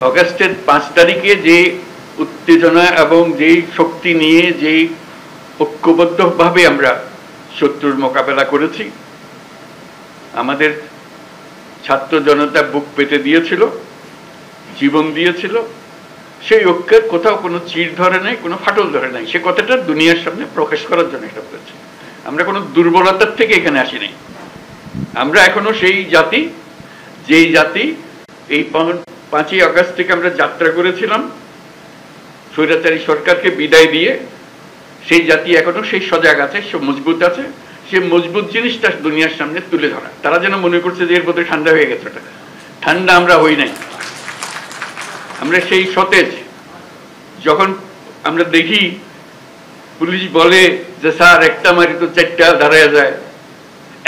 অগাস্টের 5 তারিখে যে উত্তেজনা এবং যেই শক্তি নিয়ে যেই ঐক্যবদ্ধভাবে আমরা শত্রুর মোকাবেলা করেছি, আমাদের ছাত্র জনতা বুক পেতে দিয়েছিল, জীবন দিয়েছিল, সেই ঐক্যের কোথাও কোনো চির ধরে নাই, কোনো ফাটল ধরে নাই। সে কথাটা দুনিয়ার সামনে প্রকাশ করার জন্য এটা করেছি। আমরা কোনো দুর্বলতার থেকে এখানে আসি নাই। আমরা এখনো সেই জাতি, যেই জাতি এই 5ই আগস্ট থেকে আমরা যাত্রা করেছিলাম স্বৈরাচারী সরকারকে বিদায় দিয়ে, সেই জাতি এখনো সেই সজাগ আছে, সে মজবুত আছে। সে মজবুত জিনিসটা দুনিয়ার সামনে তুলে ধরা। তারা যেন মনে করছে যে এর বোধহয় ঠান্ডা হয়ে গেছে। ওটা ঠান্ডা আমরা হই নাই। আমরা সেই সতেজ। যখন আমরা দেখি পুলিশ বলে যে স্যার একটা মারি তো 4টা দাঁড়ায় যায়,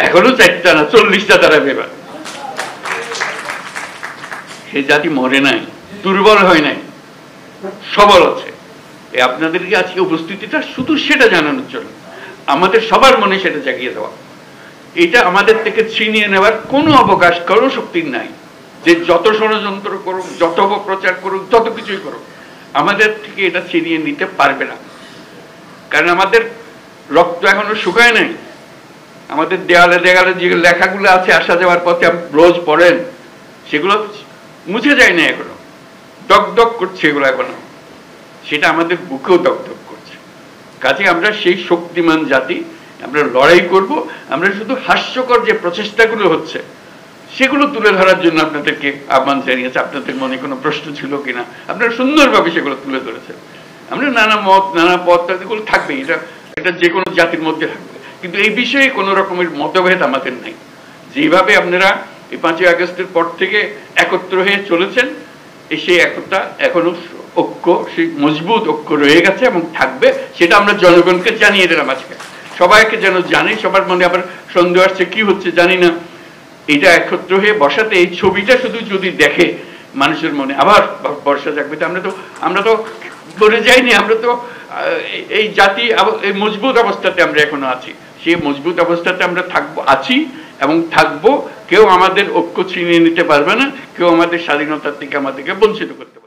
এখনো 4টা না 40টা দাঁড়াবে। এবার সে জাতি মরে নাই, দুর্বল হয় নাই, সবল আছে। আপনাদেরকে আজকে উপস্থিতিটা শুধু সেটা জানানোর জন্য, আমাদের সবার মনে সেটা জাগিয়ে দেওয়া। এটা আমাদের থেকে ছিনিয়ে নেওয়ার কোনো অবকাশ, কোনো শক্তি নাই। যে যত ষড়যন্ত্র করুক, যত অপপ্রচার করুক, যত কিছুই করুক, আমাদের থেকে এটা ছিনিয়ে নিতে পারবে না। কারণ আমাদের রক্ত এখনো শুকায় নাই। আমাদের দেয়ালে দেয়ালে যে লেখাগুলো আছে আসা যাওয়ার পথে রোজ পড়েন, সেগুলো মুছে যায় না এখনো, দগদগ করছে এগুলো এখনো। সেটা আমাদের বুকেও দগদগ করছে। কাজে আমরা সেই শক্তিমান জাতি, আমরা লড়াই করব। আমরা শুধু হাস্যকর যে প্রচেষ্টাগুলো হচ্ছে সেগুলো তুলে ধরার জন্য আপনাদেরকে আহ্বান জানিয়েছে। আপনাদের মনে কোনো প্রশ্ন ছিল কিনা, আপনারা সুন্দরভাবে সেগুলো তুলে ধরেছেন। আমরা নানা মত, নানা পথ, এগুলো থাকবে, এটা যে কোনো জাতির মধ্যে থাকবে। কিন্তু এই বিষয়ে কোনো রকমের মতভেদ আমাদের নাই। যেভাবে আপনারা এই 5ই আগস্টের পর থেকে একত্র হয়ে চলেছেন, সেই একতা এখনো ঐক্য, সেই মজবুত ঐক্য রয়ে গেছে এবং থাকবে। সেটা আমরা জনগণকে জানিয়ে দিলাম আজকে। সবাইকে যেন জানি, সবার মনে আবার সন্দেহ আসছে কি হচ্ছে জানি না। এটা একত্র হয়ে বসাতে, এই ছবিটা শুধু যদি দেখে মানুষের মনে আবার বর্ষা জাগবে। আমরা তো মরে যাইনি। আমরা তো এই জাতি এই মজবুত অবস্থাতে আমরা এখনো আছি। সেই মজবুত অবস্থাতে আমরা আছি এবং থাকবো। কেউ আমাদের ঐক্য ছিনিয়ে নিতে পারবে না, কেউ আমাদের স্বাধীনতার থেকে আমাদেরকে বঞ্চিত করতে পারবে না।